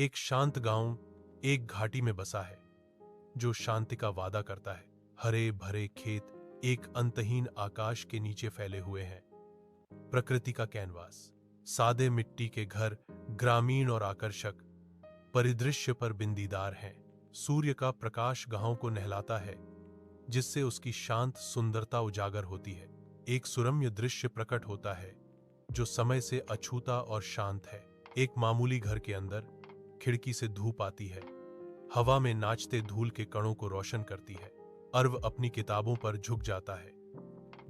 एक शांत गांव एक घाटी में बसा है जो शांति का वादा करता है। हरे भरे खेत एक अंतहीन आकाश के नीचे फैले हुए हैं। प्रकृति का कैनवास, सादे मिट्टी के घर ग्रामीण और आकर्षक परिदृश्य पर बिंदीदार हैं। सूर्य का प्रकाश गांव को नहलाता है, जिससे उसकी शांत सुंदरता उजागर होती है। एक सुरम्य दृश्य प्रकट होता है जो समय से अछूता और शांत है। एक मामूली घर के अंदर खिड़की से धूप आती है, हवा में नाचते धूल के कणों को रोशन करती है। अर्व अपनी किताबों पर झुक जाता है,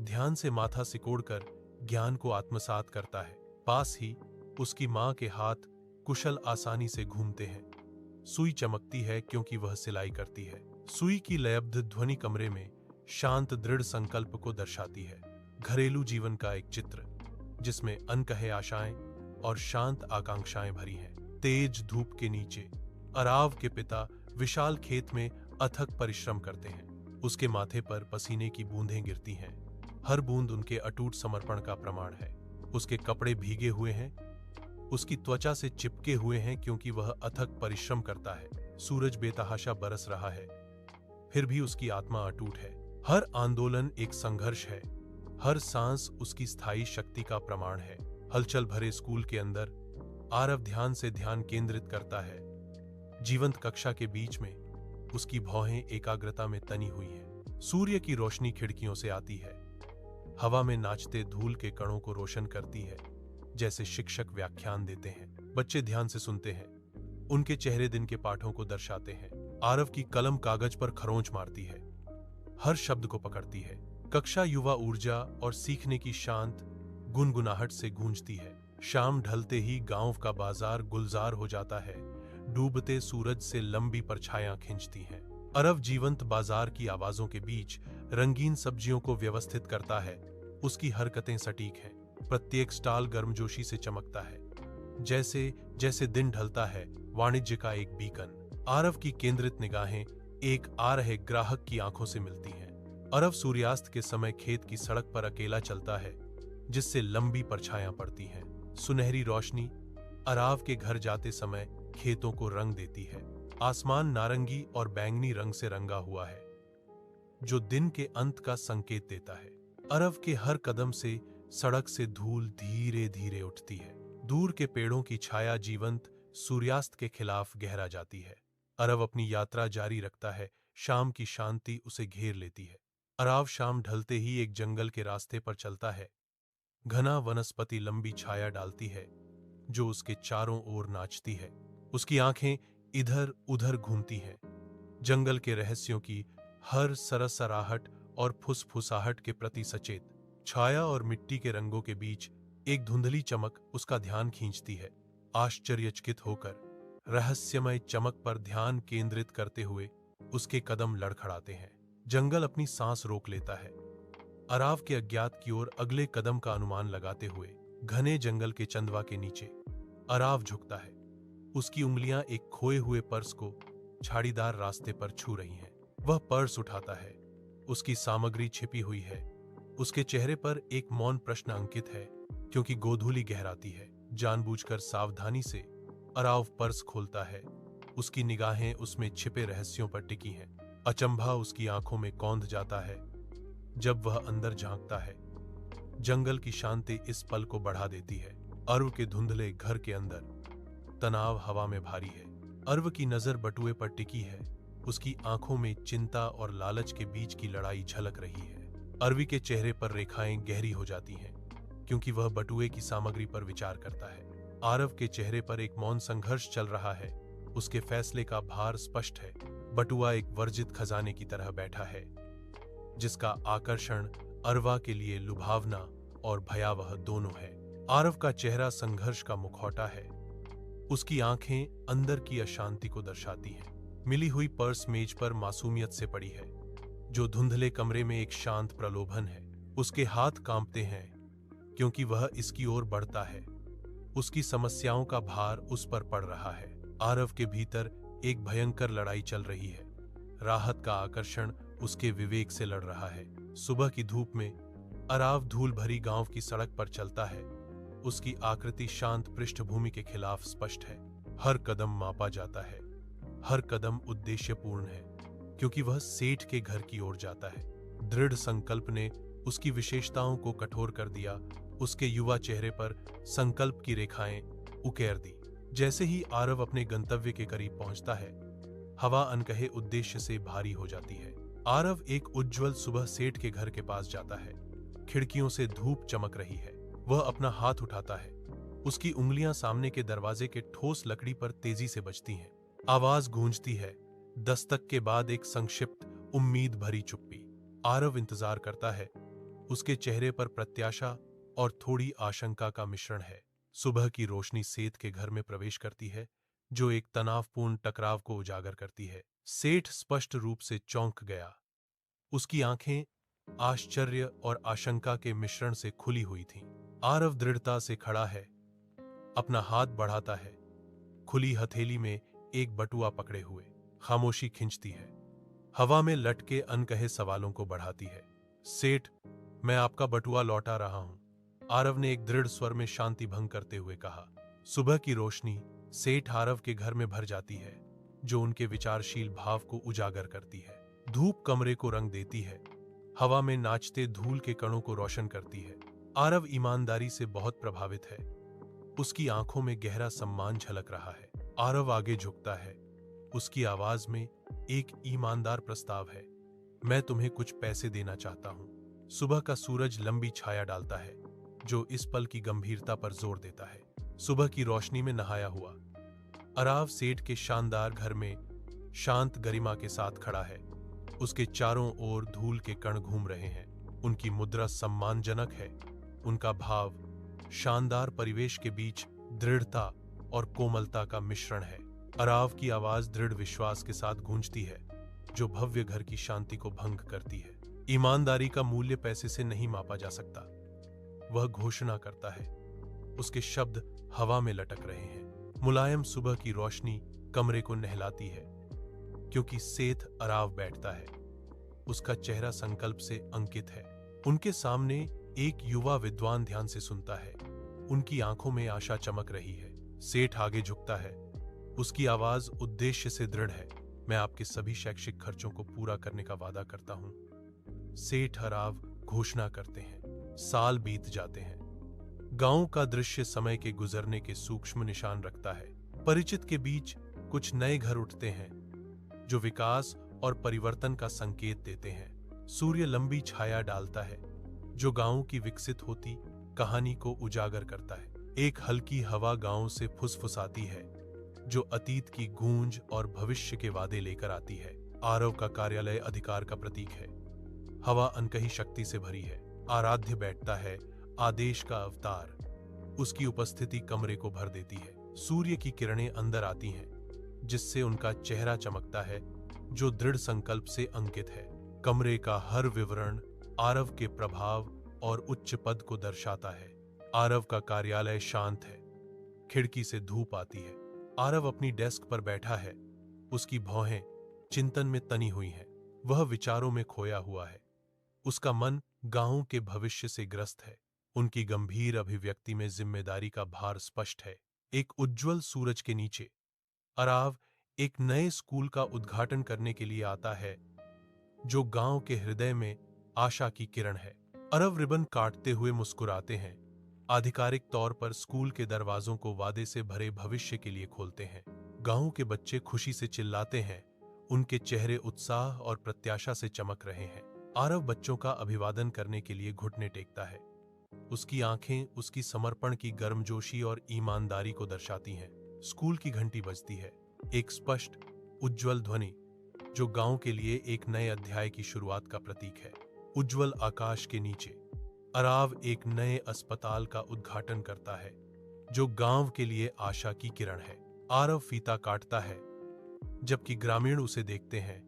ध्यान से माथा सिकोड़कर ज्ञान को आत्मसात करता है। पास ही उसकी मां के हाथ कुशल आसानी से घूमते हैं। सुई चमकती है क्योंकि वह सिलाई करती है। सुई की लयबद्ध ध्वनि कमरे में शांत दृढ़ संकल्प को दर्शाती है। घरेलू जीवन का एक चित्र जिसमें अनकहे आशाएं और शांत आकांक्षाएं भरी हैं। तेज धूप के नीचे अराव के पिता विशाल खेत में अथक परिश्रम करते हैं। उसके माथे पर पसीने की बूंदें गिरती हैं, हर बूंद उनके अटूट समर्पण का प्रमाण है। उसके कपड़े भीगे हुए हैं, उसकी त्वचा से चिपके हुए हैं क्योंकि वह अथक परिश्रम करता है। सूरज बेतहाशा बरस रहा है, फिर भी उसकी आत्मा अटूट है। हर आंदोलन एक संघर्ष है, हर सांस उसकी स्थायी शक्ति का प्रमाण है। हलचल भरे स्कूल के अंदर आरव ध्यान से ध्यान केंद्रित करता है। जीवंत कक्षा के बीच में उसकी भौहें एकाग्रता में तनी हुई हैं। सूर्य की रोशनी खिड़कियों से आती है, हवा में नाचते धूल के कणों को रोशन करती है, जैसे शिक्षक व्याख्यान देते हैं। बच्चे ध्यान से सुनते हैं, उनके चेहरे दिन के पाठों को दर्शाते हैं। आरव की कलम कागज पर खरोंच मारती है, हर शब्द को पकड़ती है। कक्षा युवा ऊर्जा और सीखने की शांत गुनगुनाहट से गूंजती है। शाम ढलते ही गांव का बाजार गुलजार हो जाता है, डूबते सूरज से लंबी परछायां खींचती हैं। अरव जीवंत बाजार की आवाजों के बीच रंगीन सब्जियों को व्यवस्थित करता है। उसकी हरकतें सटीक हैं, प्रत्येक स्टॉल गर्मजोशी से चमकता है, जैसे जैसे दिन ढलता है वाणिज्य का एक बीकन। आरव की केंद्रित निगाहें एक आ रहे ग्राहक की आंखों से मिलती हैं। अरव सूर्यास्त के समय खेत की सड़क पर अकेला चलता है, जिससे लंबी परछायां पड़ती हैं। सुनहरी रोशनी अराव के घर जाते समय खेतों को रंग देती है। आसमान नारंगी और बैंगनी रंग से रंगा हुआ है, जो दिन के अंत का संकेत देता है। अरव के हर कदम से सड़क से धूल धीरे धीरे उठती है। दूर के पेड़ों की छाया जीवंत सूर्यास्त के खिलाफ गहरा जाती है। अरव अपनी यात्रा जारी रखता है, शाम की शांति उसे घेर लेती है। अराव शाम ढलते ही एक जंगल के रास्ते पर चलता है। घना वनस्पति लंबी छाया डालती है, जो उसके चारों ओर नाचती है। उसकी आंखें इधर उधर घूमती हैं, जंगल के रहस्यों की हर सरसराहट और फुसफुसाहट के प्रति सचेत। छाया और मिट्टी के रंगों के बीच एक धुंधली चमक उसका ध्यान खींचती है। आश्चर्यचकित होकर रहस्यमय चमक पर ध्यान केंद्रित करते हुए उसके कदम लड़खड़ाते हैं। जंगल अपनी सांस रोक लेता है। अराव के अज्ञात की ओर अगले कदम का अनुमान लगाते हुए घने जंगल के चंदवा के नीचे अराव झुकता है। उसकी उंगलियां एक खोए हुए पर्स को झाड़ीदार रास्ते पर छू रही हैं। वह पर्स उठाता है, उसकी सामग्री छिपी हुई है। उसके चेहरे पर एक मौन प्रश्न अंकित है, क्योंकि गोधूली गहराती है। जानबूझकर सावधानी से अराव पर्स खोलता है। उसकी निगाहें उसमें छिपे रहस्यों पर टिकी हैं। अचंभा उसकी आंखों में कौंध जाता है जब वह अंदर झांकता है। जंगल की शांति इस पल को बढ़ा देती है। अर्व के धुंधले घर के अंदर तनाव हवा में भारी है। अर्व की नजर बटुए पर टिकी है, उसकी आंखों में चिंता और लालच के बीच की लड़ाई झलक रही है। अर्वी के चेहरे पर रेखाएं गहरी हो जाती हैं, क्योंकि वह बटुए की सामग्री पर विचार करता है। आरव के चेहरे पर एक मौन संघर्ष चल रहा है, उसके फैसले का भार स्पष्ट है। बटुआ एक वर्जित खजाने की तरह बैठा है, जिसका आकर्षण अरवा के लिए लुभावना और भयावह दोनों है। आरव का चेहरा संघर्ष का मुखौटा है, उसकी आंखें अंदर की अशांति को दर्शाती हैं। मिली हुई पर्स मेज पर मासूमियत से पड़ी है, जो धुंधले कमरे में एक शांत प्रलोभन है। उसके हाथ कांपते हैं क्योंकि वह इसकी ओर बढ़ता है। उसकी समस्याओं का भार उस पर पड़ रहा है। आरव के भीतर एक भयंकर लड़ाई चल रही है। राहत का आकर्षण उसके विवेक से लड़ रहा है। सुबह की धूप में अराव धूल भरी गांव की सड़क पर चलता है। उसकी आकृति शांत पृष्ठभूमि के खिलाफ स्पष्ट है। हर कदम मापा जाता है, हर कदम उद्देश्यपूर्ण है, क्योंकि वह सेठ के घर की ओर जाता है। दृढ़ संकल्प ने उसकी विशेषताओं को कठोर कर दिया। उसके युवा चेहरे पर संकल्प की रेखाएं उकेर दी। जैसे ही आरव अपने गंतव्य के करीब पहुंचता है, हवा अनकहे उद्देश्य से भारी हो जाती है। आरव एक उज्जवल सुबह सेठ के घर के पास जाता है। खिड़कियों से धूप चमक रही है। वह अपना हाथ उठाता है। उसकी उंगलियां सामने के दरवाजे के ठोस लकड़ी पर तेजी से बजती हैं। आवाज गूंजती है। दस्तक के बाद एक संक्षिप्त, उम्मीद भरी चुप्पी। आरव इंतजार करता है। उसके चेहरे पर प्रत्याशा और थोड़ी आशंका का मिश्रण है। सुबह की रोशनी सेठ के घर में प्रवेश करती है, जो एक तनावपूर्ण टकराव को उजागर करती है। सेठ स्पष्ट रूप से चौंक गया। उसकी आंखें आश्चर्य और आशंका के मिश्रण से खुली हुई थीं। आरव दृढ़ता से खड़ा है, अपना हाथ बढ़ाता है। खुली हथेली में एक बटुआ पकड़े हुए। खामोशी खिंचती है। हवा में लटके अनकहे सवालों को बढ़ाती है। सेठ, मैं आपका बटुआ लौटा रहा हूं, आरव ने एक दृढ़ स्वर में शांति भंग करते हुए कहा। सुबह की रोशनी सेठ आरव के घर में भर जाती है, जो उनके विचारशील भाव को उजागर करती है। धूप कमरे को रंग देती है, हवा में नाचते धूल के कणों को रोशन करती है। आरव ईमानदारी से बहुत प्रभावित है। उसकी आंखों में गहरा सम्मान झलक रहा है। आरव आगे झुकता है। उसकी आवाज में एक ईमानदार प्रस्ताव है। मैं तुम्हें कुछ पैसे देना चाहता हूं। सुबह का सूरज लंबी छाया डालता है, जो इस पल की गंभीरता पर जोर देता है। सुबह की रोशनी में नहाया हुआ आरव सेठ के शानदार घर में शांत गरिमा के साथ खड़ा है। उसके चारों ओर धूल के कण घूम रहे हैं। उनकी मुद्रा सम्मानजनक है। उनका भाव शानदार परिवेश के बीच दृढ़ता और कोमलता का मिश्रण है। आरव की आवाज दृढ़ विश्वास के साथ गूंजती है, जो भव्य घर की शांति को भंग करती है। ईमानदारी का मूल्य पैसे से नहीं मापा जा सकता, वह घोषणा करता है। उसके शब्द हवा में लटक रहे हैं। मुलायम सुबह की रोशनी कमरे को नहलाती है, क्योंकि सेठ आरव बैठता है। उसका चेहरा संकल्प से अंकित है। उनके सामने एक युवा विद्वान ध्यान से सुनता है। उनकी आंखों में आशा चमक रही है। सेठ आगे झुकता है। उसकी आवाज उद्देश्य से दृढ़ है। मैं आपके सभी शैक्षिक खर्चों को पूरा करने का वादा करता हूं। सेठ आरव घोषणा करते हैं। साल बीत जाते हैं। गांव का दृश्य समय के गुजरने के सूक्ष्म निशान रखता है। परिचित के बीच कुछ नए घर उठते हैं, जो विकास और परिवर्तन का संकेत देते हैं। सूर्य लंबी छाया डालता है, जो गांव की विकसित होती कहानी को उजागर करता है। एक हल्की हवा गांव से फुसफुसाती है, जो अतीत की गूंज और भविष्य के वादे लेकर आती है। आरव का कार्यालय अधिकार का प्रतीक है। हवा अनकही शक्ति से भरी है। आराध्य बैठता है, आदेश का अवतार। उसकी उपस्थिति कमरे को भर देती है। सूर्य की किरणें अंदर आती हैं, जिससे उनका चेहरा चमकता है, जो दृढ़ संकल्प से अंकित है। कमरे का हर विवरण आरव के प्रभाव और उच्च पद को दर्शाता है। आरव का कार्यालय शांत है। खिड़की से धूप आती है। आरव अपनी डेस्क पर बैठा है। उसकी भौहें चिंतन में तनी हुई हैं। वह विचारों में खोया हुआ है। उसका मन गांव के भविष्य से ग्रस्त है। उनकी गंभीर अभिव्यक्ति में जिम्मेदारी का भार स्पष्ट है। एक उज्जवल सूरज के नीचे आरव एक नए स्कूल का उद्घाटन करने के लिए आता है, जो गांव के हृदय में आशा की किरण है। आरव रिबन काटते हुए मुस्कुराते हैं। आधिकारिक तौर पर स्कूल के दरवाजों को वादे से भरे भविष्य के लिए खोलते हैं। गांव के बच्चे खुशी से चिल्लाते हैं। उनके चेहरे उत्साह और प्रत्याशा से चमक रहे हैं। आरव बच्चों का अभिवादन करने के लिए घुटने टेकता है। उसकी आंखें उसकी समर्पण की गर्मजोशी और ईमानदारी को दर्शाती हैं। स्कूल की घंटी बजती है, एक स्पष्ट, उज्जवल ध्वनि, जो गांव के लिए एक नए अध्याय की शुरुआत का प्रतीक है। उज्जवल आकाश के नीचे आरव एक नए अस्पताल का उद्घाटन करता है, जो गांव के लिए आशा की किरण है। आरव फीता काटता है, जबकि ग्रामीण उसे देखते हैं।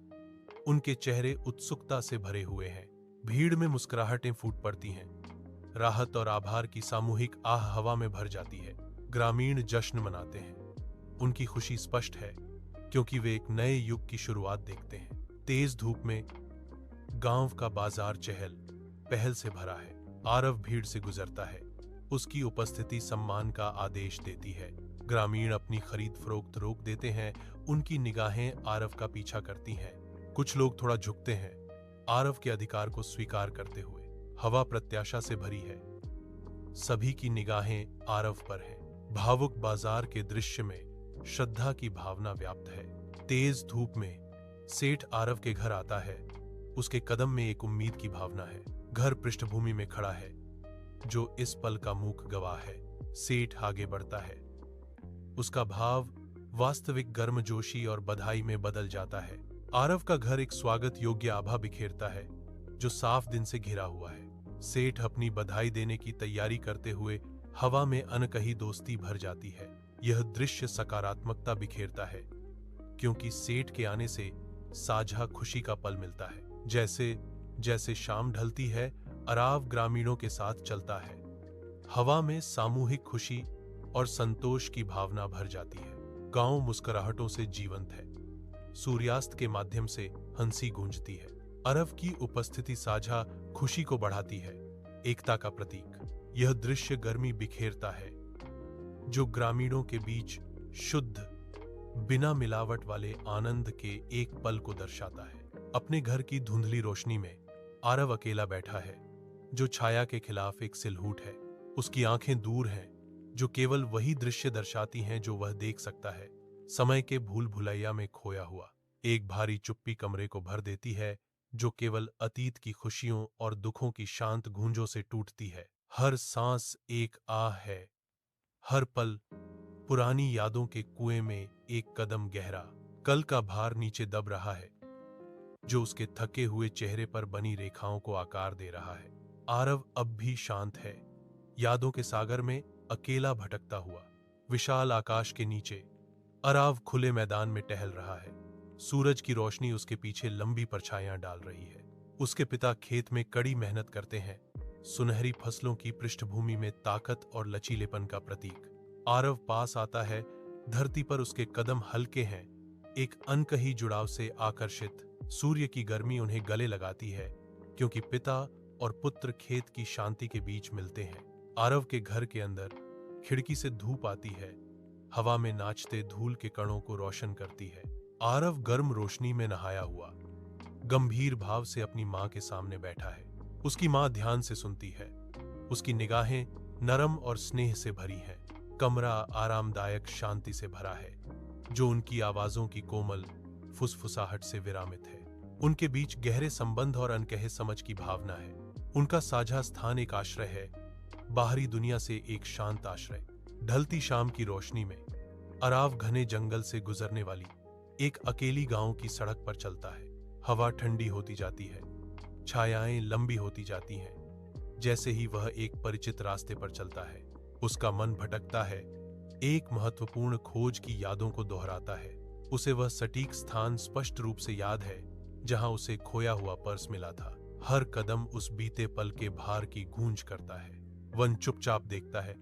उनके चेहरे उत्सुकता से भरे हुए हैं। भीड़ में मुस्कुराहटें फूट पड़ती हैं। राहत और आभार की सामूहिक आह हवा में भर जाती है। ग्रामीण जश्न मनाते हैं। उनकी खुशी स्पष्ट है, क्योंकि वे एक नए युग की शुरुआत देखते हैं। तेज धूप में गांव का बाजार चहल पहल से भरा है। आरव भीड़ से गुजरता है। उसकी उपस्थिति सम्मान का आदेश देती है। ग्रामीण अपनी खरीद फरोख्त रोक देते हैं, उनकी निगाहें आरव का पीछा करती हैं। कुछ लोग थोड़ा झुकते हैं, आरव के अधिकार को स्वीकार करते हुए। हवा प्रत्याशा से भरी है, सभी की निगाहें आरव पर हैं। भावुक बाजार के दृश्य में श्रद्धा की भावना व्याप्त है। तेज धूप में सेठ आरव के घर आता है। उसके कदम में एक उम्मीद की भावना है। घर पृष्ठभूमि में खड़ा है, जो इस पल का मूक गवाह है। सेठ आगे बढ़ता है, उसका भाव वास्तविक गर्मजोशी और बधाई में बदल जाता है। आरव का घर एक स्वागत योग्य आभा बिखेरता है, जो साफ दिन से घिरा हुआ है। सेठ अपनी बधाई देने की तैयारी करते हुए हवा में अनकही दोस्ती भर जाती है। यह दृश्य सकारात्मकता बिखेरता है, क्योंकि सेठ के आने से साझा खुशी का पल मिलता है। जैसे जैसे शाम ढलती है, आरव ग्रामीणों के साथ चलता है। हवा में सामूहिक खुशी और संतोष की भावना भर जाती है। गांव मुस्कुराहटों से जीवंत है। सूर्यास्त के माध्यम से हंसी गूंजती है। आरव की उपस्थिति साझा खुशी को बढ़ाती है, एकता का प्रतीक। यह दृश्य गर्मी बिखेरता है, जो ग्रामीणों के बीच शुद्ध, बिना मिलावट वाले आनंद के एक पल को दर्शाता है। अपने घर की धुंधली रोशनी में आरव अकेला बैठा है, जो छाया के खिलाफ एक सिलहूट है। उसकी आंखें दूर हैं, जो केवल वही दृश्य दर्शाती हैं जो वह देख सकता है। समय के भूल भुलैया में खोया हुआ एक भारी चुप्पी कमरे को भर देती है, जो केवल अतीत की खुशियों और दुखों की शांत गूंजों से टूटती है। हर सांस एक आह है, हर पल पुरानी यादों के कुएं में एक कदम गहरा। कल का भार नीचे दब रहा है, जो उसके थके हुए चेहरे पर बनी रेखाओं को आकार दे रहा है। आरव अब भी शांत है, यादों के सागर में अकेला भटकता हुआ। विशाल आकाश के नीचे आरव खुले मैदान में टहल रहा है। सूरज की रोशनी उसके पीछे लंबी परछाइयां डाल रही है। उसके पिता खेत में कड़ी मेहनत करते हैं, सुनहरी फसलों की पृष्ठभूमि में ताकत और लचीलेपन का प्रतीक। आरव पास आता है, धरती पर उसके कदम हल्के हैं, एक अनकही जुड़ाव से आकर्षित। सूर्य की गर्मी उन्हें गले लगाती है, क्योंकि पिता और पुत्र खेत की शांति के बीच मिलते हैं। आरव के घर के अंदर खिड़की से धूप आती है, हवा में नाचते धूल के कणों को रोशन करती है। आरव गर्म रोशनी में नहाया हुआ गंभीर भाव से अपनी मां के सामने बैठा है। उसकी मां ध्यान से सुनती है, उसकी निगाहें नरम और स्नेह से भरी हैं। कमरा आरामदायक शांति से भरा है, जो उनकी आवाजों की कोमल फुसफुसाहट से विरामित है। उनके बीच गहरे संबंध और अनकहे समझ की भावना है। उनका साझा स्थान एक आश्रय है, बाहरी दुनिया से एक शांत आश्रय। ढलती शाम की रोशनी में आरव घने जंगल से गुजरने वाली एक अकेली गांव की सड़क पर चलता है। हवा ठंडी होती जाती है, छायाएं लंबी होती जाती हैं। जैसे ही वह एक परिचित रास्ते पर चलता है, उसका मन भटकता है, एक महत्वपूर्ण खोज की यादों को दोहराता है। उसे वह सटीक स्थान स्पष्ट रूप से याद है, जहां उसे खोया हुआ पर्स मिला था। हर कदम उस बीते पल के भार की गूंज करता है। वन चुपचाप देखता है,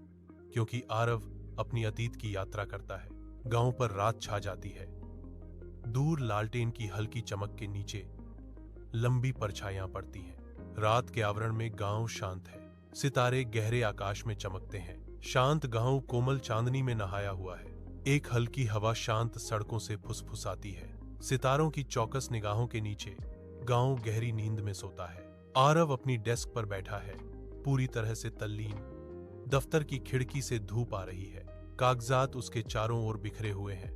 क्योंकि आरव अपनी अतीत की यात्रा करता है। गांव पर रात छा जाती है। दूर लालटेन की हल्की चमक के नीचे लंबी परछाइयां पड़ती हैं। रात के आवरण में गांव शांत है। सितारे गहरे आकाश में चमकते हैं। शांत गांव कोमल चांदनी में नहाया हुआ है। एक हल्की हवा शांत सड़कों से फुसफुसाती है। सितारों की चौकस निगाहों के नीचे गांव गहरी नींद में सोता है। आरव अपनी डेस्क पर बैठा है, पूरी तरह से तल्लीन। दफ्तर की खिड़की से धूप आ रही है। कागजात उसके चारों ओर बिखरे हुए हैं,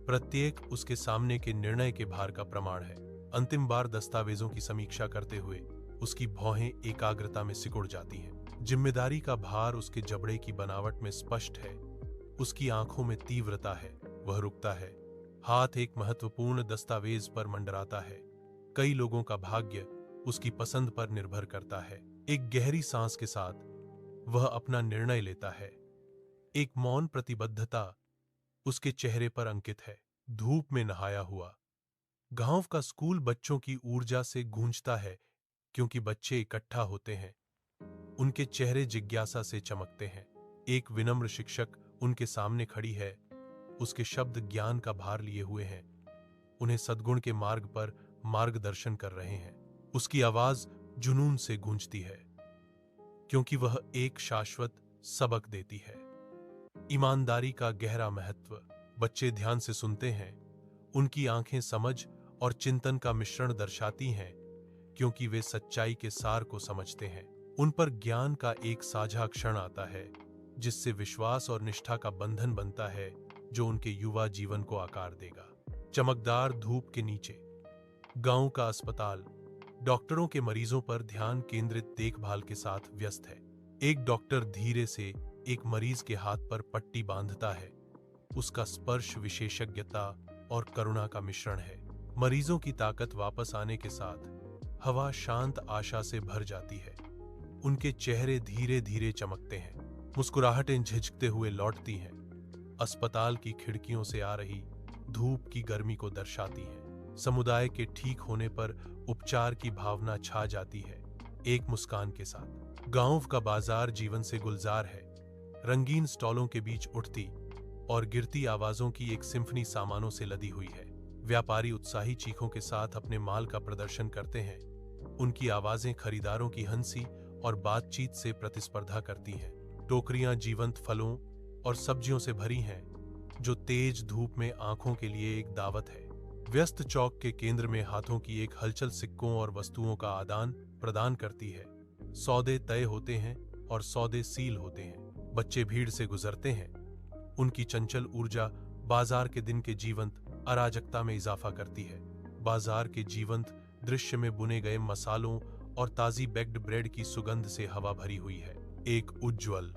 प्रत्येक उसके सामने के निर्णय के भार का प्रमाण है। अंतिम बार दस्तावेजों की समीक्षा करते हुए उसकी भौहें एकाग्रता में सिकुड़ जाती हैं। जिम्मेदारी का भार उसके जबड़े की बनावट में स्पष्ट है। उसकी आंखों में तीव्रता है। वह रुकता है, हाथ एक महत्वपूर्ण दस्तावेज पर मंडराता है। कई लोगों का भाग्य उसकी पसंद पर निर्भर करता है। एक गहरी सांस के साथ वह अपना निर्णय लेता है। एक मौन प्रतिबद्धता उसके चेहरे पर अंकित है। धूप में नहाया हुआ गांव का स्कूल बच्चों की ऊर्जा से गूंजता है, क्योंकि बच्चे इकट्ठा होते हैं। उनके चेहरे जिज्ञासा से चमकते हैं। एक विनम्र शिक्षक उनके सामने खड़ी है। उसके शब्द ज्ञान का भार लिए हुए हैं, उन्हें सद्गुण के मार्ग पर मार्गदर्शन कर रहे हैं। उसकी आवाज जुनून से गूंजती है, क्योंकि वह एक शाश्वत सबक देती है। ईमानदारी का गहरा महत्व। बच्चे ध्यान से सुनते हैं, उनकी आंखें समझ और चिंतन का मिश्रण दर्शाती हैं, क्योंकि वे सच्चाई के सार को समझते हैं। उन पर ज्ञान का एक साझा क्षण आता है, जिससे विश्वास और निष्ठा का बंधन बनता है, जो उनके युवा जीवन को आकार देगा। चमकदार धूप के नीचे गांव का अस्पताल डॉक्टरों के मरीजों पर ध्यान केंद्रित देखभाल के साथ व्यस्त है। एक डॉक्टर धीरे से एक मरीज के हाथ पर पट्टी बांधता है। उसका स्पर्श विशेषज्ञता और करुणा का मिश्रण है। मरीजों की ताकत वापस आने के साथ हवा शांत आशा से भर जाती है। उनके चेहरे धीरे धीरे चमकते हैं, मुस्कुराहटें झिझकते हुए लौटती हैं। अस्पताल की खिड़कियों से आ रही धूप की गर्मी को दर्शाती है। समुदाय के ठीक होने पर उपचार की भावना छा जाती है, एक मुस्कान के साथ। गांव का बाजार जीवन से गुलजार है। रंगीन स्टॉलों के बीच उठती और गिरती आवाजों की एक सिम्फनी सामानों से लदी हुई है। व्यापारी उत्साही चीखों के साथ अपने माल का प्रदर्शन करते हैं। उनकी आवाजें खरीदारों की हंसी और बातचीत से प्रतिस्पर्धा करती हैं। टोकरियां जीवंत फलों और सब्जियों से भरी हैं, जो तेज धूप में आंखों के लिए एक दावत है। व्यस्त चौक के केंद्र में हाथों की एक हलचल सिक्कों और वस्तुओं का आदान प्रदान करती है। सौदे तय होते हैं और सौदे सील होते हैं। बच्चे भीड़ से गुजरते हैं। उनकी चंचल ऊर्जा बाजार के दिन के जीवंत अराजकता में इजाफा करती है। बाजार के जीवंत दृश्य में बुने गए मसालों और ताजी बेक्ड ब्रेड की सुगंध से हवा भरी हुई है। एक उज्ज्वल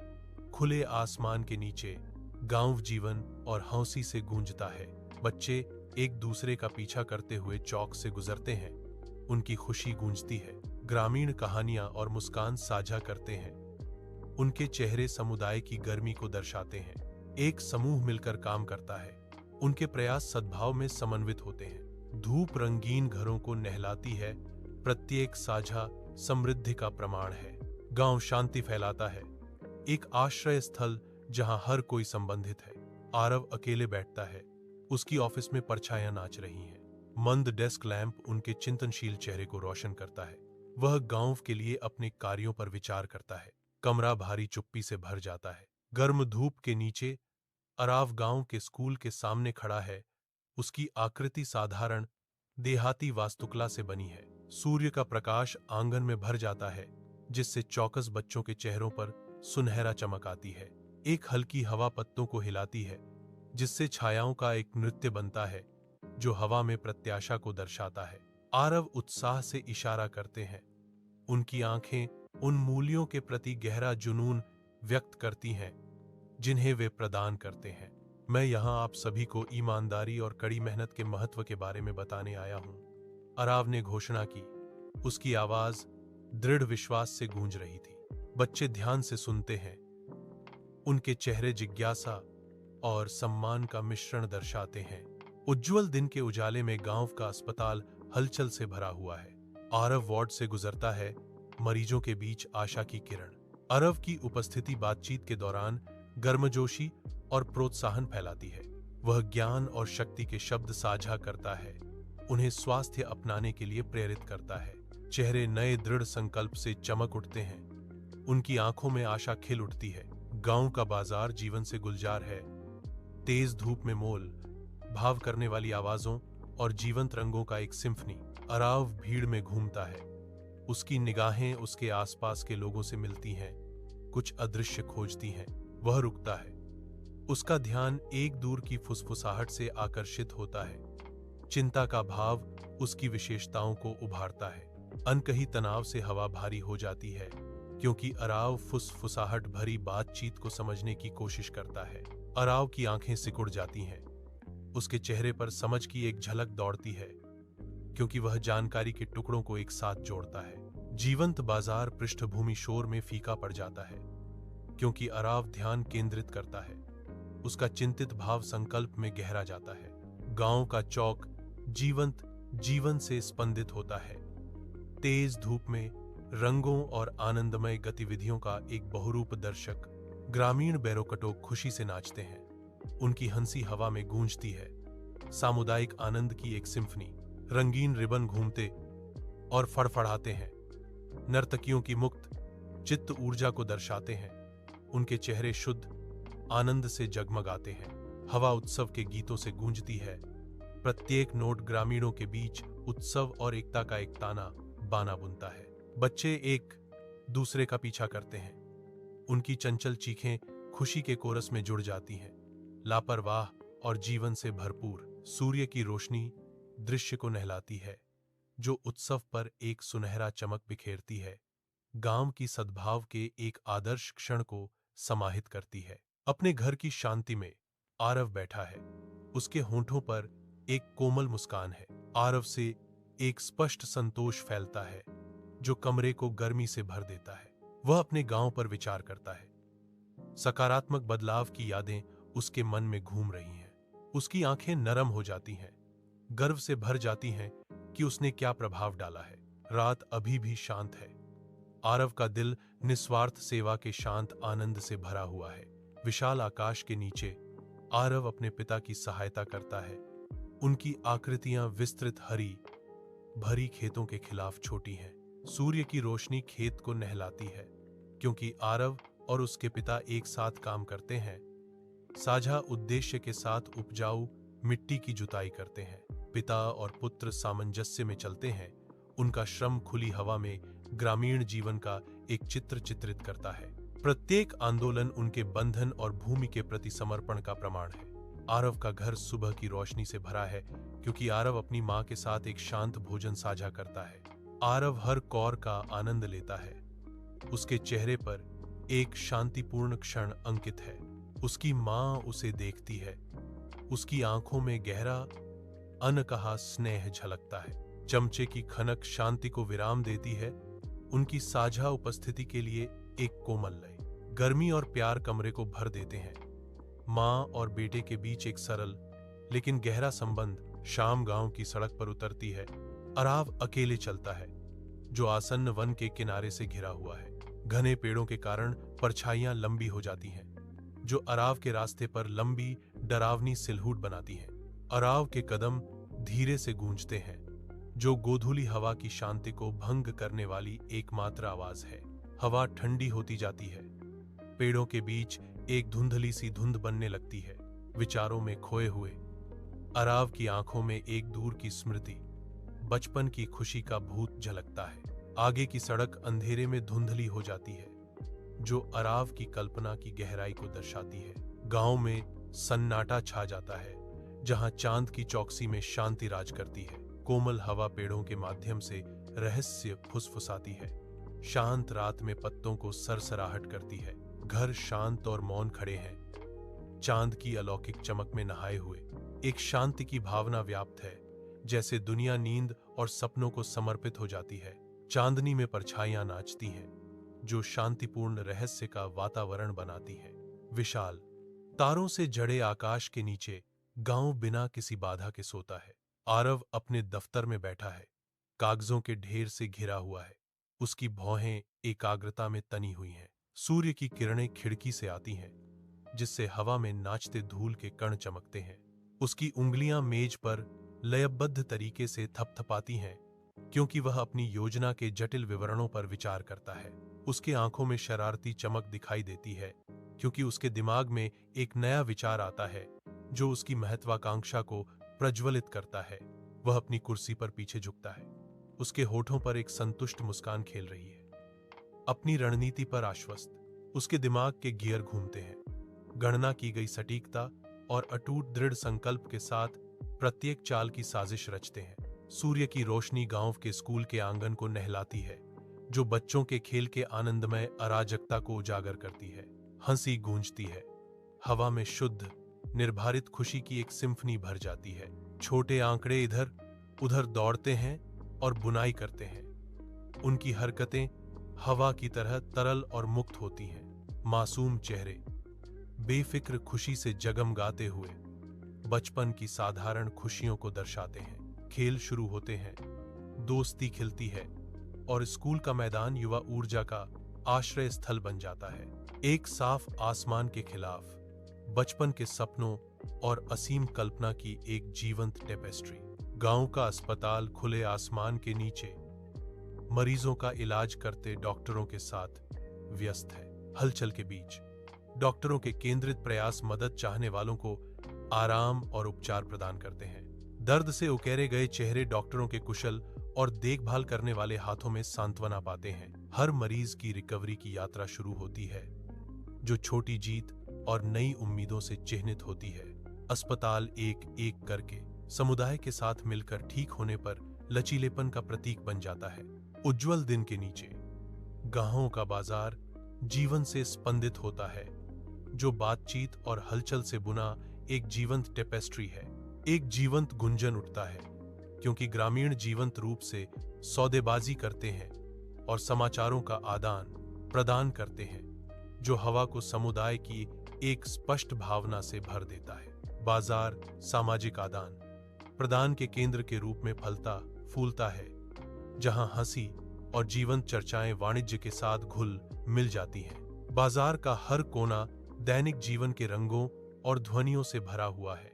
खुले आसमान के नीचे गांव जीवन और हौसी से गूंजता है। बच्चे एक दूसरे का पीछा करते हुए चौक से गुजरते हैं। उनकी खुशी गूंजती है। ग्रामीण कहानियां और मुस्कान साझा करते हैं। उनके चेहरे समुदाय की गर्मी को दर्शाते हैं। एक समूह मिलकर काम करता है। उनके प्रयास सद्भाव में समन्वित होते हैं। धूप रंगीन घरों को नहलाती है। प्रत्येक साझा समृद्धि का प्रमाण है। गांव शांति फैलाता है, एक आश्रय स्थल जहां हर कोई संबंधित है। आरव अकेले बैठता है। उसकी ऑफिस में परछाइयां नाच रही हैं। मंद डेस्क लैंप उनके चिंतनशील चेहरे को रोशन करता है। वह गांव के लिए अपने कार्यों पर विचार करता है। कमरा भारी चुप्पी से भर जाता है। गर्म धूप के नीचे अराव गांव के स्कूल के सामने खड़ा है। उसकी आकृति साधारण देहाती वास्तुकला से बनी है। सूर्य का प्रकाश आंगन में भर जाता है, जिससे चौकस बच्चों के चेहरों पर सुनहरा चमक आती है। एक हल्की हवा पत्तों को हिलाती है, जिससे छायाओं का एक नृत्य बनता है, जो हवा में प्रत्याशा को दर्शाता है। आरव उत्साह से इशारा करते हैं। उनकी आंखें उन मूल्यों के प्रति गहरा जुनून व्यक्त करती हैं, जिन्हें वे प्रदान करते हैं। मैं यहाँ आप सभी को ईमानदारी और कड़ी मेहनत के महत्व के बारे में बताने आया हूँ, अराव ने घोषणा की। उसकी आवाज दृढ़ विश्वास से गूंज रही थी। बच्चे ध्यान से सुनते हैं। उनके चेहरे जिज्ञासा और सम्मान का मिश्रण दर्शाते हैं। उज्जवल दिन के उजाले में गांव का अस्पताल हलचल से भरा हुआ है। आरव वार्ड से गुजरता है, मरीजों के बीच आशा की किरण। आरव की उपस्थिति बातचीत के दौरान गर्मजोशी और प्रोत्साहन फैलाती है। वह ज्ञान और शक्ति के शब्द साझा करता है, उन्हें स्वास्थ्य अपनाने के लिए प्रेरित करता है। चेहरे नए दृढ़ संकल्प से चमक उठते हैं। उनकी आंखों में आशा खिल उठती है। गांव का बाजार जीवन से गुलजार है। तेज धूप में मोल भाव करने वाली आवाजों और जीवंत रंगों का एक सिम्फनी। अराव भीड़ में घूमता है। उसकी निगाहें उसके आसपास के लोगों से मिलती हैं, कुछ अदृश्य खोजती हैं। वह रुकता है। उसका ध्यान एक दूर की फुसफुसाहट से आकर्षित होता है। चिंता का भाव उसकी विशेषताओं को उभारता है। अनकही तनाव से हवा भारी हो जाती है, क्योंकि अराव फुसफुसाहट भरी बातचीत को समझने की कोशिश करता है। अराव की आंखें सिकुड़ जाती हैं। उसके चेहरे पर समझ की एक झलक दौड़ती है, क्योंकि वह जानकारी के टुकड़ों को एक साथ जोड़ता है। जीवंत बाजार पृष्ठभूमि शोर में फीका पड़ जाता है, क्योंकि अराव ध्यान केंद्रित करता है। उसका चिंतित भाव संकल्प में गहरा जाता है। गांव का चौक जीवंत जीवन से स्पंदित होता है। तेज धूप में रंगों और आनंदमय गतिविधियों का एक बहुरूप दर्शक। ग्रामीण बैरोकटो खुशी से नाचते हैं। उनकी हंसी हवा में गूंजती है। सामुदायिक आनंद की एक सिम्फनी। रंगीन रिबन घूमते और फड़फड़ाते हैं। नर्तकियों की मुक्त चित्त ऊर्जा को दर्शाते हैं। उनके चेहरे शुद्ध आनंद से जगमगाते हैं। हवा उत्सव के गीतों से गूंजती है। प्रत्येक नोट ग्रामीणों के बीच उत्सव और एकता का एक ताना बाना बुनता है। बच्चे एक दूसरे का पीछा करते हैं। उनकी चंचल चीखें खुशी के कोरस में जुड़ जाती हैं। लापरवाह और जीवन से भरपूर सूर्य की रोशनी दृश्य को नहलाती है, जो उत्सव पर एक सुनहरा चमक बिखेरती है। गांव की सद्भाव के एक आदर्श क्षण को समाहित करती है। अपने घर की शांति में आरव बैठा है। उसके होंठों पर एक कोमल मुस्कान है। आरव से एक स्पष्ट संतोष फैलता है, जो कमरे को गर्मी से भर देता है। वह अपने गांव पर विचार करता है। सकारात्मक बदलाव की यादें उसके मन में घूम रही हैं। उसकी आंखें नरम हो जाती हैं, गर्व से भर जाती हैं कि उसने क्या प्रभाव डाला है। रात अभी भी शांत है। आरव का दिल निस्वार्थ सेवा के शांत आनंद से भरा हुआ है। विशाल आकाश के नीचे आरव अपने पिता की सहायता करता है। उनकी आकृतियां विस्तृत हरी भरी खेतों के खिलाफ छोटी हैं। सूर्य की रोशनी खेत को नहलाती है, क्योंकि आरव और उसके पिता एक साथ काम करते हैं। साझा उद्देश्य के साथ उपजाऊ मिट्टी की जुताई करते हैं। पिता और पुत्र सामंजस्य में चलते हैं। उनका श्रम खुली हवा में ग्रामीण जीवन का एक चित्र चित्रित करता है। प्रत्येक आंदोलन उनके बंधन और भूमि के प्रति समर्पण का प्रमाण है। आरव का घर सुबह की रोशनी से भरा है, क्योंकि आरव अपनी मां के साथ एक शांत भोजन साझा करता है। आरव हर कौर का आनंद लेता है। उसके चेहरे पर एक शांतिपूर्ण क्षण अंकित है। उसकी मां उसे देखती है। उसकी आंखों में गहरा अनकहा स्नेह झलकता है। चमचे की खनक शांति को विराम देती है। उनकी साझा उपस्थिति के लिए एक कोमल लय, गर्मी और प्यार कमरे को भर देते हैं। मां और बेटे के बीच एक सरल लेकिन गहरा संबंध। शाम गांव की सड़क पर उतरती है। आरव अकेले चलता है, जो आसन्न वन के किनारे से घिरा हुआ है। घने पेड़ों के कारण परछाइयां लंबी हो जाती हैं, जो आरव के रास्ते पर लंबी डरावनी सिलहूट बनाती हैं। आरव के कदम धीरे से गूंजते हैं, जो गोधूली हवा की शांति को भंग करने वाली एकमात्र आवाज है। हवा ठंडी होती जाती है। पेड़ों के बीच एक धुंधली सी धुंध बनने लगती है। विचारों में खोए हुए आरव की आंखों में एक दूर की स्मृति, बचपन की खुशी का भूत झलकता है। आगे की सड़क अंधेरे में धुंधली हो जाती है, जो आरव की कल्पना की गहराई को दर्शाती है। गांव में सन्नाटा छा जाता है, जहां चांद की चौकसी में शांति राज करती है। कोमल हवा पेड़ों के माध्यम से रहस्य फुसफुसाती है। शांत रात में पत्तों को सरसराहट करती है। घर शांत और मौन खड़े हैं, चांद की अलौकिक चमक में नहाए हुए। एक शांति की भावना व्याप्त है, जैसे दुनिया नींद और सपनों को समर्पित हो जाती है। चांदनी में परछाइयां नाचती हैं, जो शांतिपूर्ण रहस्य का वातावरण बनाती है। विशाल तारों से जड़े आकाश के नीचे गांव बिना किसी बाधा के सोता है। आरव अपने दफ्तर में बैठा है, कागजों के ढेर से घिरा हुआ है। उसकी भौहें एकाग्रता में तनी हुई हैं। सूर्य की किरणें खिड़की से आती हैं, जिससे हवा में नाचते धूल के कण चमकते हैं। उसकी उंगलियां मेज पर लयबद्ध तरीके से थपथपाती हैं, क्योंकि वह अपनी योजना के जटिल विवरणों पर विचार करता है। उसकी आंखों में शरारती चमक दिखाई देती है, क्योंकि उसके दिमाग में एक नया विचार आता है, जो उसकी महत्वाकांक्षा को प्रज्वलित करता है। वह अपनी कुर्सी पर पीछे झुकता है। उसके होठों पर एक संतुष्ट मुस्कान खेल रही है, अपनी रणनीति पर आश्वस्त। उसके दिमाग के गियर घूमते हैं। गणना की गई सटीकता और अटूट दृढ़ संकल्प के साथ प्रत्येक चाल की साजिश रचते हैं। सूर्य की रोशनी गांव के स्कूल के आंगन को नहलाती है, जो बच्चों के खेल के आनंदमय अराजकता को उजागर करती है। हंसी गूंजती है। हवा में शुद्ध निर्धारित खुशी की एक सिम्फनी भर जाती है। छोटे आंकड़े इधर उधर दौड़ते हैं और बुनाई करते हैं। उनकी हरकतें हवा की तरह तरल और मुक्त होती हैं। मासूम चेहरे बेफिक्र खुशी से जगमगाते हुए बचपन की साधारण खुशियों को दर्शाते हैं। खेल शुरू होते हैं, दोस्ती खिलती है और स्कूल का मैदान युवा ऊर्जा का आश्रय स्थल बन जाता है। एक साफ आसमान के खिलाफ बचपन के सपनों और असीम कल्पना की एक जीवंत टेपेस्ट्री। गांव का अस्पताल खुले आसमान के नीचे मरीजों का इलाज करते डॉक्टरों के साथ व्यस्त है। हलचल के बीच डॉक्टरों के केंद्रित प्रयास मदद चाहने वालों को आराम और उपचार प्रदान करते हैं। दर्द से उकेरे गए चेहरे डॉक्टरों के कुशल और देखभाल करने वाले हाथों में सांत्वना पाते हैं। हर मरीज की रिकवरी की यात्रा शुरू होती है, जो छोटी जीत और नई उम्मीदों से चिह्नित होती है। अस्पताल एक एक करके समुदाय के साथ मिलकर ठीक होने पर लचीलेपन का प्रतीक बन जाता है। उज्जवल दिन के नीचे गांवों का बाजार जीवन से स्पंदित होता है, जो बातचीत और हलचल से बुना एक जीवंत टेपेस्ट्री है। एक जीवंत गुंजन उठता है, क्योंकि ग्रामीण जीवंत रूप से सौदेबाजी करते हैं और समाचारों का आदान प्रदान करते हैं, जो हवा को समुदाय की एक स्पष्ट भावना से भर देता है। बाजार सामाजिक आदान प्रदान के केंद्र के रूप में फलता फूलता है, जहां हंसी और जीवंत चर्चाएं वाणिज्य के साथ घुल मिल जाती हैं। बाजार का हर कोना दैनिक जीवन के रंगों और ध्वनियों से भरा हुआ है,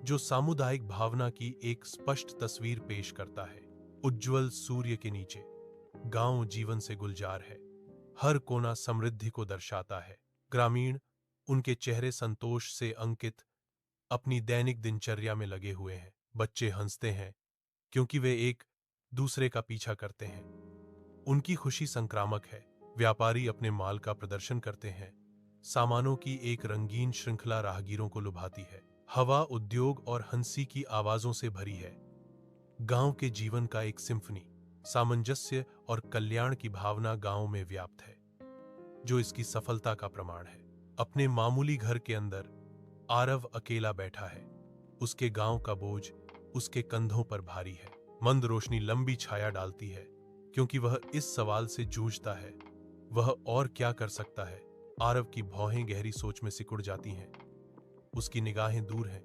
जो सामुदायिक भावना की एक स्पष्ट तस्वीर पेश करता है। उज्जवल सूर्य के नीचे गांव जीवन से गुलजार है। हर कोना समृद्धि को दर्शाता है। ग्रामीण उनके चेहरे संतोष से अंकित अपनी दैनिक दिनचर्या में लगे हुए हैं। बच्चे हंसते हैं क्योंकि वे एक दूसरे का पीछा करते हैं। उनकी खुशी संक्रामक है। व्यापारी अपने माल का प्रदर्शन करते हैं। सामानों की एक रंगीन श्रृंखला राहगीरों को लुभाती है। हवा उद्योग और हंसी की आवाजों से भरी है। गांव के जीवन का एक सिम्फनी, सामंजस्य और कल्याण की भावना गांव में व्याप्त है, जो इसकी सफलता का प्रमाण है। अपने मामूली घर के अंदर आरव अकेला बैठा है। उसके गांव का बोझ उसके कंधों पर भारी है। मंद रोशनी लंबी छाया डालती है, क्योंकि वह इस सवाल से जूझता है, वह और क्या कर सकता है। आरव की भौहें गहरी सोच में सिकुड़ जाती हैं। उसकी निगाहें दूर हैं,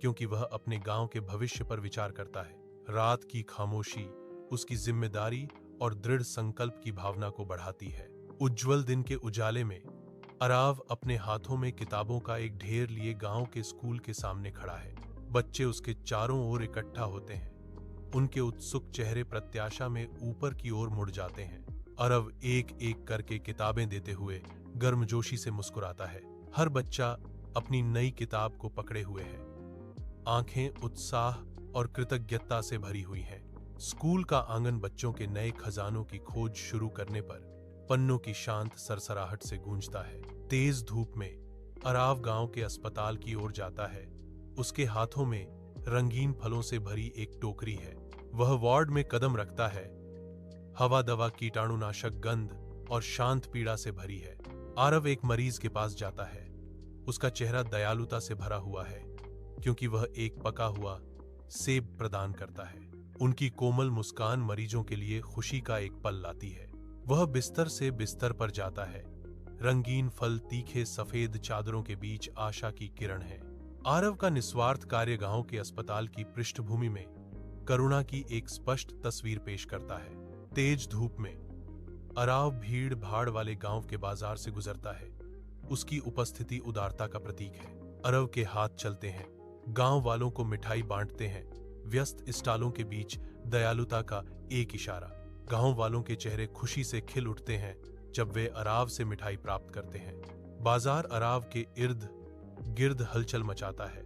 क्योंकि वह अपने गांव के भविष्य पर विचार करता है। रात की खामोशी उसकी जिम्मेदारी और दृढ़ संकल्प की भावना को बढ़ाती है। उज्जवल दिन के उजाले में आरव अपने हाथों में किताबों का एक ढेर लिए गांव के स्कूल के सामने खड़ा है। बच्चे उसके चारों ओर इकट्ठा होते हैं। उनके उत्सुक चेहरे प्रत्याशा में ऊपर की ओर मुड़ जाते हैं। आरव एक एक करके किताबें देते हुए गर्मजोशी से मुस्कुराता है। हर बच्चा अपनी नई किताब को पकड़े हुए है। आंखें उत्साह और कृतज्ञता से भरी हुई हैं। स्कूल का आंगन बच्चों के नए खजानों की खोज शुरू करने पर पन्नों की शांत सरसराहट से गूंजता है। तेज धूप में आरव गांव के अस्पताल की ओर जाता है। उसके हाथों में रंगीन फलों से भरी एक टोकरी है। वह वार्ड में कदम रखता है। हवा दवा कीटाणुनाशक गंध और शांत पीड़ा से भरी है। आरव एक मरीज के पास जाता है। उसका चेहरा दयालुता से भरा हुआ है, क्योंकि वह एक पका हुआ सेब प्रदान करता है। उनकी कोमल मुस्कान मरीजों के लिए खुशी का एक पल लाती है। वह बिस्तर से बिस्तर पर जाता है। रंगीन फल तीखे सफेद चादरों के बीच आशा की किरण है। आरव का निस्वार्थ कार्य गांव के अस्पताल की पृष्ठभूमि में करुणा की एक स्पष्ट तस्वीर पेश करता है। तेज धूप में आरव भीड़ भाड़ वाले गांव के बाजार से गुजरता है। उसकी उपस्थिति उदारता का प्रतीक है। आरव के हाथ चलते हैं। गांव वालों को मिठाई बांटते हैं। व्यस्त स्टालों के बीच दयालुता का एक इशारा। गांव वालों के चेहरे खुशी से खिल उठते हैं जब वे आरव से मिठाई प्राप्त करते हैं। बाजार आरव के इर्द गिर्द हलचल मचाता है।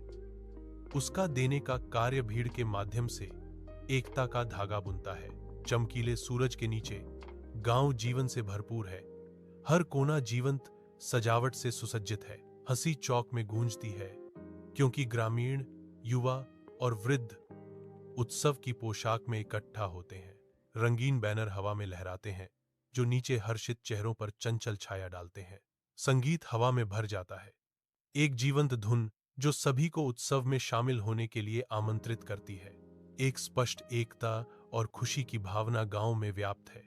उसका देने का कार्य भीड़ के माध्यम से एकता का धागा बुनता है। चमकीले सूरज के नीचे गांव जीवन से भरपूर है। हर कोना जीवंत सजावट से सुसज्जित है। हंसी चौक में गूंजती है, क्योंकि ग्रामीण, युवा और वृद्ध उत्सव की पोशाक में इकट्ठा होते हैं। रंगीन बैनर हवा में लहराते हैं, जो नीचे हर्षित चेहरों पर चंचल छाया डालते हैं। संगीत हवा में भर जाता है, एक जीवंत धुन जो सभी को उत्सव में शामिल होने के लिए आमंत्रित करती है। एक स्पष्ट एकता और खुशी की भावना गांव में व्याप्त है,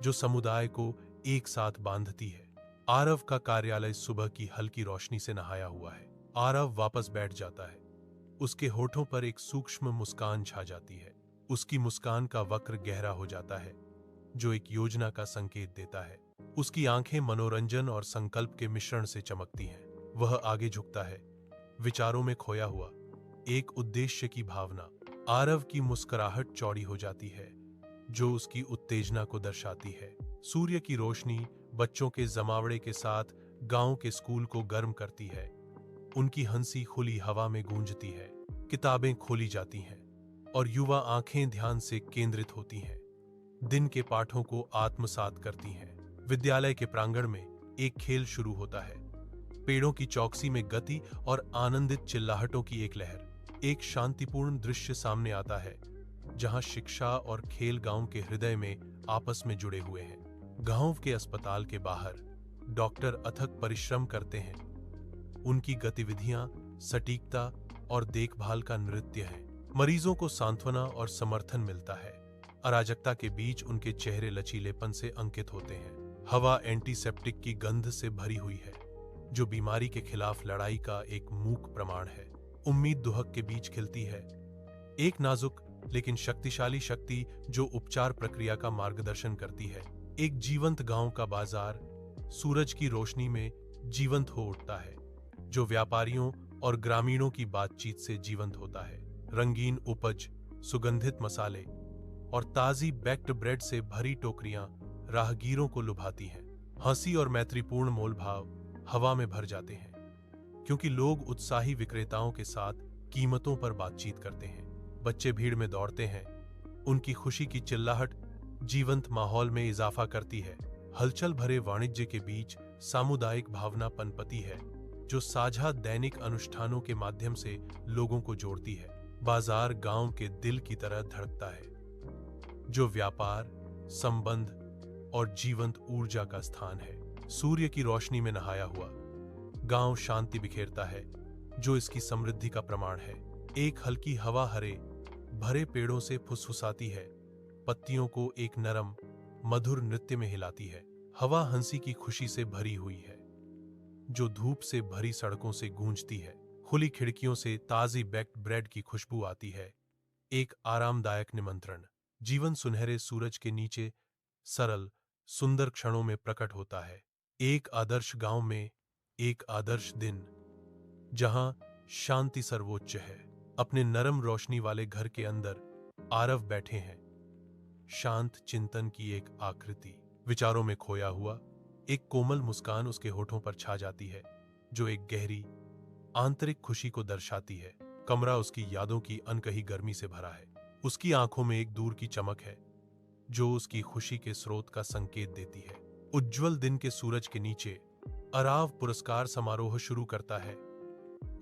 जो समुदाय को एक साथ बांधती है। आरव का कार्यालय सुबह की हल्की रोशनी से नहाया हुआ है। आरव वापस बैठ जाता है। उसके होठों पर एक सूक्ष्म मुस्कान छा जाती है। उसकी मुस्कान का वक्र गहरा हो जाता है, जो एक योजना का संकेत देता है। उसकी आंखें मनोरंजन और संकल्प के मिश्रण से चमकती हैं। वह आगे झुकता है, विचारों में खोया हुआ, एक उद्देश्य की भावना। आरव की मुस्कुराहट चौड़ी हो जाती है, जो उसकी उत्तेजना को दर्शाती है। सूर्य की रोशनी बच्चों के जमावड़े के साथ गांव के स्कूल को गर्म करती है। उनकी हंसी खुली हवा में गूंजती है, किताबें खोली जाती हैं और युवा आंखें ध्यान से केंद्रित होती हैं, दिन के पाठों को आत्मसात करती हैं। विद्यालय के प्रांगण में एक खेल शुरू होता है। पेड़ों की चौकसी में गति और आनंदित चिल्लाहटों की एक लहर। एक शांतिपूर्ण दृश्य सामने आता है, जहां शिक्षा और खेल गांव के हृदय में आपस में जुड़े हुए हैं। गांव के अस्पताल के बाहर डॉक्टर अथक परिश्रम करते हैं। उनकी गतिविधियां सटीकता और देखभाल का नृत्य है। मरीजों को सांत्वना और समर्थन मिलता है। अराजकता के बीच उनके चेहरे लचीलेपन से अंकित होते हैं। हवा एंटीसेप्टिक की गंध से भरी हुई है, जो बीमारी के खिलाफ लड़ाई का एक मूक प्रमाण है। उम्मीद दुहक के बीच खिलती है, एक नाजुक लेकिन शक्तिशाली शक्ति जो उपचार प्रक्रिया का मार्गदर्शन करती है। एक जीवंत गांव का बाजार सूरज की रोशनी में जीवंत हो उठता है, जो व्यापारियों और ग्रामीणों की बातचीत से जीवंत होता है। रंगीन उपज, सुगंधित मसाले और ताजी बेक्ड ब्रेड से भरी टोकरियां राहगीरों को लुभाती हैं। हंसी और मैत्रीपूर्ण मोलभाव हवा में भर जाते हैं, क्योंकि लोग उत्साही विक्रेताओं के साथ कीमतों पर बातचीत करते हैं। बच्चे भीड़ में दौड़ते हैं, उनकी खुशी की चिल्लाहट जीवंत माहौल में इजाफा करती है। हलचल भरे वाणिज्य के बीच सामुदायिक भावना पनपती है, जो साझा दैनिक अनुष्ठानों के माध्यम से लोगों को जोड़ती है। बाजार गांव के दिल की तरह धड़कता है, जो व्यापार, संबंध और जीवंत ऊर्जा का स्थान है। सूर्य की रोशनी में नहाया हुआ गांव शांति बिखेरता है, जो इसकी समृद्धि का प्रमाण है। एक हल्की हवा हरे भरे पेड़ों से फुसफुसाती है, पत्तियों को एक नरम मधुर नृत्य में हिलाती है। हवा हंसी की खुशी से भरी हुई है, जो धूप से भरी सड़कों से गूंजती है। खुली खिड़कियों से ताजी बेक्ड ब्रेड की खुशबू आती है, एक आरामदायक निमंत्रण। जीवन सुनहरे सूरज के नीचे सरल सुंदर क्षणों में प्रकट होता है। एक आदर्श गांव में एक आदर्श दिन, जहां शांति सर्वोच्च है। अपने नरम रोशनी वाले घर के अंदर आरव बैठे हैं, शांत चिंतन की एक आकृति, विचारों में खोया हुआ। एक कोमल मुस्कान उसके होठों पर छा जाती है, जो एक गहरी आंतरिक खुशी को दर्शाती है। कमरा उसकी यादों की अनकही गर्मी से भरा है। उसकी आंखों में एक दूर की चमक है, जो उसकी खुशी के स्रोत का संकेत देती है। उज्जवल दिन के सूरज के नीचे अराव पुरस्कार समारोह शुरू करता है।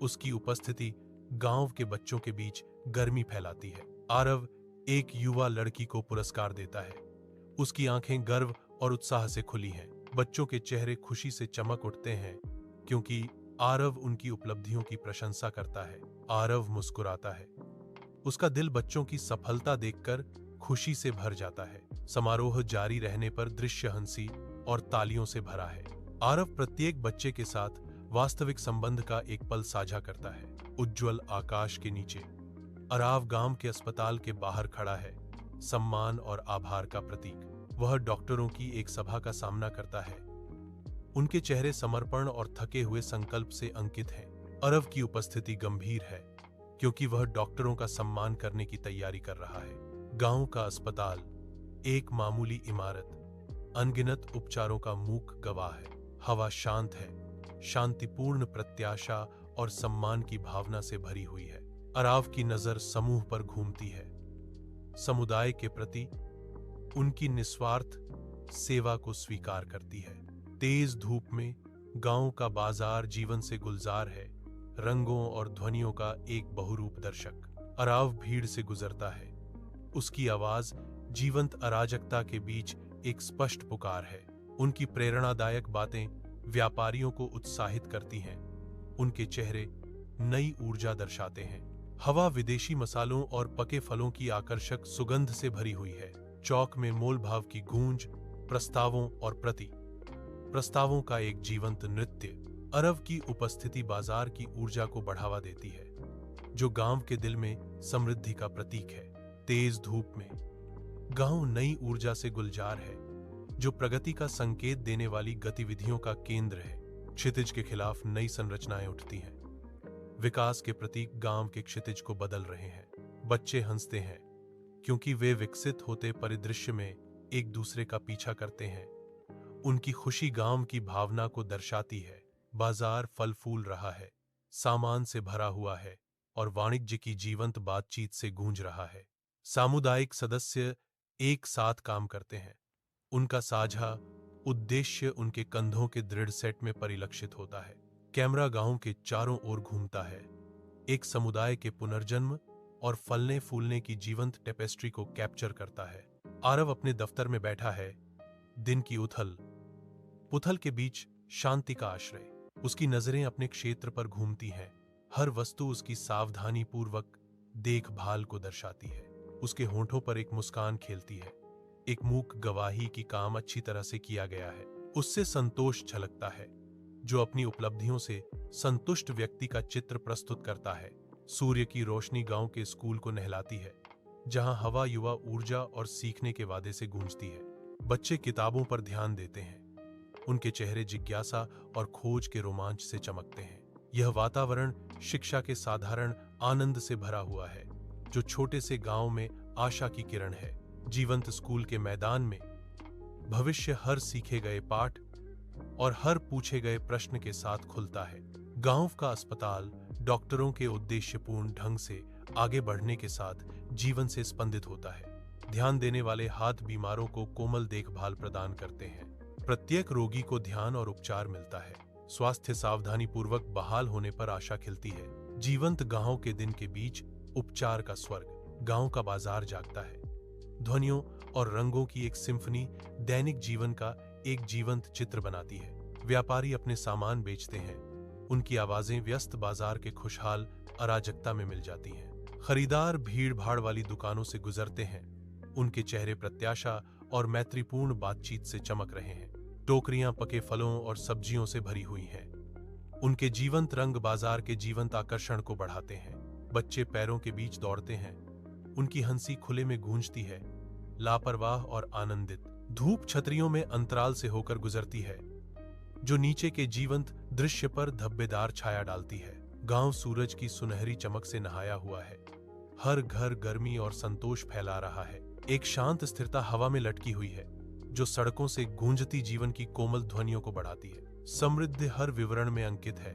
उसकी उपस्थिति गांव के बच्चों के बीच गर्मी फैलाती है। आरव एक युवा लड़की को पुरस्कार देता है। उसकी आंखें गर्व और उत्साह से खुली हैं। बच्चों के चेहरे खुशी से चमक उठते हैं, क्योंकि आरव उनकी उपलब्धियों की प्रशंसा करता है। आरव मुस्कुराता है। उसका दिल बच्चों की सफलता देखकर खुशी से भर जाता है। समारोह जारी रहने पर दृश्य हंसी और तालियों से भरा है। आरव प्रत्येक बच्चे के साथ वास्तविक संबंध का एक पल साझा करता है। उज्जवल आकाश के नीचे अराव गांव के अस्पताल के बाहर खड़ा है, सम्मान और आभार का प्रतीक। वह डॉक्टरों की एक सभा का सामना करता है। उनके चेहरे समर्पण और थके हुए संकल्प से अंकित हैं। अरव की उपस्थिति गंभीर है, क्योंकि वह डॉक्टरों का सम्मान करने की तैयारी कर रहा है। गांव का अस्पताल एक मामूली इमारत, अनगिनत उपचारों का मूक गवाह है। हवा शांत है, शांतिपूर्ण प्रत्याशा और सम्मान की भावना से भरी हुई है। अराव की नजर समूह पर घूमती है, समुदाय के प्रति उनकी निस्वार्थ सेवा को स्वीकार करती है। तेज धूप में गांव का बाजार जीवन से गुलजार है, रंगों और ध्वनियों का एक बहुरूप दर्शक। अराव भीड़ से गुजरता है। उसकी आवाज जीवंत अराजकता के बीच एक स्पष्ट पुकार है। उनकी प्रेरणादायक बातें व्यापारियों को उत्साहित करती हैं। उनके चेहरे नई ऊर्जा दर्शाते हैं। हवा विदेशी मसालों और पके फलों की आकर्षक सुगंध से भरी हुई है। चौक में मोल भाव की गूंज, प्रस्तावों और प्रस्तावों का एक जीवंत नृत्य। अरव की उपस्थिति बाजार की ऊर्जा को बढ़ावा देती है, जो गांव के दिल में समृद्धि का प्रतीक है। तेज धूप में गांव नई ऊर्जा से गुलजार है, जो प्रगति का संकेत देने वाली गतिविधियों का केंद्र है। क्षितिज के खिलाफ नई संरचनाएं उठती हैं। विकास के प्रतीक गांव के क्षितिज को बदल रहे हैं। बच्चे हंसते हैं, क्योंकि वे विकसित होते परिदृश्य में एक दूसरे का पीछा करते हैं। उनकी खुशी गांव की भावना को दर्शाती है। बाजार फल फूल रहा है, सामान से भरा हुआ है और वाणिज्य की जीवंत बातचीत से गूंज रहा है। सामुदायिक सदस्य एक साथ काम करते हैं। उनका साझा उद्देश्य उनके कंधों के दृढ़ सेट में परिलक्षित होता है। कैमरा गांव के चारों ओर घूमता है, एक समुदाय के पुनर्जन्म और फलने फूलने की जीवंत टेपेस्ट्री को कैप्चर करता है। आरव अपने दफ्तर में बैठा है, दिन की उथल पुथल के बीच शांति का आश्रय। उसकी नजरें अपने क्षेत्र पर घूमती हैं, हर वस्तु उसकी सावधानी पूर्वक देखभाल को दर्शाती है। उसके होंठों पर एक मुस्कान खेलती है, एक मूक गवाही की काम अच्छी तरह से किया गया है। उससे संतोष झलकता है, जो अपनी उपलब्धियों से संतुष्ट व्यक्ति का चित्र प्रस्तुत करता है। सूर्य की रोशनी गांव के स्कूल को नहलाती है, जहां हवा युवा ऊर्जा और सीखने के वादे से गूंजती है। बच्चे किताबों पर ध्यान देते हैं, उनके चेहरे जिज्ञासा और खोज के रोमांच से चमकते हैं। यह वातावरण शिक्षा के साधारण आनंद से भरा हुआ है, जो छोटे से गांव में आशा की किरण है। जीवंत स्कूल के मैदान में भविष्य हर सीखे गए पाठ और हर पूछे गए प्रश्न के साथ खुलता है। गांव का अस्पताल डॉक्टरों के उद्देश्यपूर्ण ढंग से आगे बढ़ने के साथ जीवन से स्पंदित होता है। ध्यान देने वाले हाथ बीमारों को कोमल देखभाल प्रदान करते हैं। प्रत्येक रोगी को ध्यान और उपचार मिलता है। स्वास्थ्य सावधानी पूर्वक बहाल होने पर आशा खिलती है। जीवंत गांव के दिन के बीच उपचार का स्वर्ग। गांव का बाजार जागता है, ध्वनियों और रंगों की एक सिम्फनी दैनिक जीवन का एक जीवंत चित्र बनाती है। व्यापारी अपने सामान बेचते हैं, उनकी आवाजें व्यस्त बाजार के खुशहाल अराजकता में मिल जाती हैं। खरीदार भीड़ भाड़ वाली दुकानों से गुजरते हैं, उनके चेहरे प्रत्याशा और मैत्रीपूर्ण बातचीत से चमक रहे हैं। टोकरियां पके फलों और सब्जियों से भरी हुई हैं, उनके जीवंत रंग बाजार के जीवंत आकर्षण को बढ़ाते हैं। बच्चे पैरों के बीच दौड़ते हैं, उनकी हंसी खुले में गूंजती है, लापरवाह और आनंदित। धूप छतरियों में अंतराल से होकर गुजरती है, जो नीचे के जीवंत दृश्य पर धब्बेदार छाया डालती है। गांव सूरज की सुनहरी चमक से नहाया हुआ है, हर घर गर्मी और संतोष फैला रहा है। एक शांत स्थिरता हवा में लटकी हुई है, जो सड़कों से गूंजती जीवन की कोमल ध्वनियों को बढ़ाती है। समृद्धि हर विवरण में अंकित है,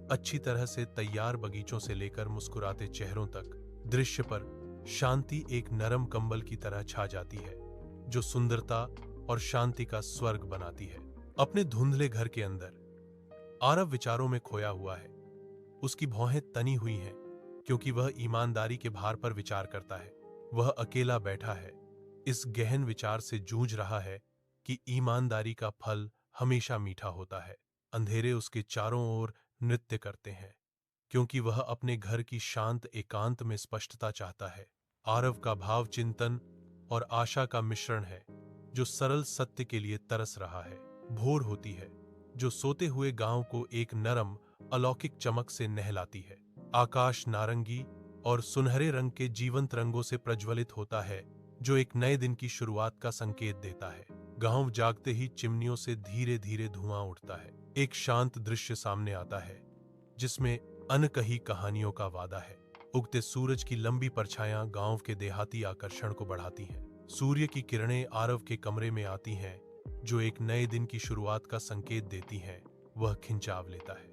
अच्छी तरह से तैयार बगीचों से लेकर मुस्कुराते चेहरों तक। दृश्य पर शांति एक नरम कंबल की तरह छा जाती है, जो सुंदरता और शांति का स्वर्ग बनाती है। अपने धुंधले घर के अंदर आरव विचारों में खोया हुआ है। उसकी भौहें तनी हुई हैं, क्योंकि वह ईमानदारी के भार पर विचार करता है। वह अकेला बैठा है, इस गहन विचार से जूझ रहा है कि ईमानदारी का फल हमेशा मीठा होता है। अंधेरे उसके चारों ओर नृत्य करते हैं, क्योंकि वह अपने घर की शांत एकांत में स्पष्टता चाहता है। आरव का भाव चिंतन और आशा का मिश्रण है, जो सरल सत्य के लिए तरस रहा है। भोर होती है, जो सोते हुए गांव को एक नरम अलौकिक चमक से नहलाती है। आकाश नारंगी और सुनहरे रंग के जीवंत रंगों से प्रज्वलित होता है, जो एक नए दिन की शुरुआत का संकेत देता है। गांव जागते ही चिमनियों से धीरे धीरे धुआं उठता है। एक शांत दृश्य सामने आता है, जिसमें अनकही कहानियों का वादा है। उगते सूरज की लंबी परछायां गांव के देहाती आकर्षण को बढ़ाती हैं। सूर्य की किरणें आरव के कमरे में आती हैं, जो एक नए दिन की शुरुआत का संकेत देती हैं। वह खिंचाव लेता है,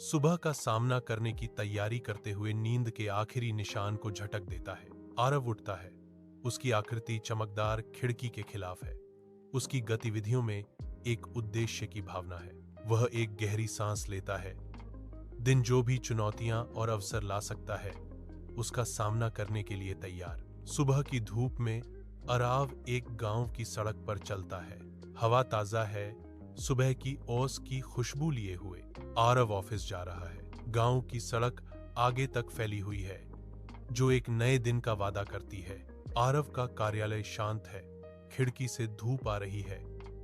सुबह का सामना करने की तैयारी करते हुए नींद के आखिरी निशान को झटक देता है। आरव उठता है, उसकी आकृति चमकदार खिड़की के खिलाफ है। उसकी गतिविधियों में एक उद्देश्य की भावना है। वह एक गहरी सांस लेता है। दिन जो भी चुनौतियां और अवसर ला सकता है, उसका सामना करने के लिए तैयार। सुबह की धूप में आरव एक गांव की सड़क पर चलता है। हवा ताजा है, सुबह की ओस की खुशबू लिए हुए। आरव ऑफिस जा रहा है। गांव की सड़क आगे तक फैली हुई है, जो एक नए दिन का वादा करती है। आरव का कार्यालय शांत है, खिड़की से धूप आ रही है,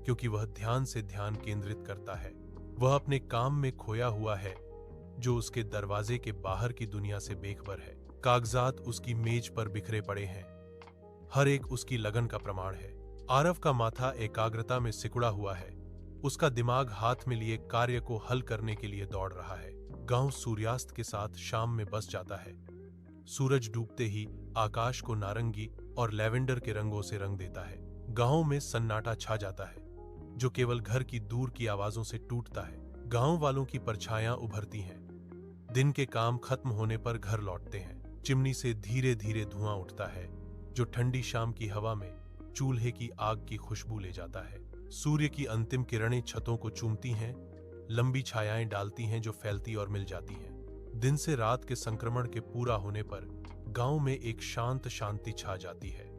क्योंकि वह ध्यान से ध्यान केंद्रित करता है। वह अपने काम में खोया हुआ है, जो उसके दरवाजे के बाहर की दुनिया से बेखबर है। कागजात उसकी मेज पर बिखरे पड़े हैं, हर एक उसकी लगन का प्रमाण है। आरव का माथा एकाग्रता में सिकुड़ा हुआ है, उसका दिमाग हाथ में लिए कार्य को हल करने के लिए दौड़ रहा है। गांव सूर्यास्त के साथ शाम में बस जाता है। सूरज डूबते ही आकाश को नारंगी और लैवेंडर के रंगों से रंग देता है। गांव में सन्नाटा छा जाता है, जो केवल घर की दूर की आवाजों से टूटता है। गांव वालों की परछायां उभरती हैं। दिन के काम खत्म होने पर घर लौटते हैं। चिमनी से धीरे धीरे धुआं उठता है, जो ठंडी शाम की हवा में चूल्हे की आग की खुशबू ले जाता है। सूर्य की अंतिम किरणें छतों को चूमती हैं, लंबी छायाएं डालती हैं जो फैलती और मिल जाती हैं। दिन से रात के संक्रमण के पूरा होने पर गांव में एक शांत शांति छा जाती है।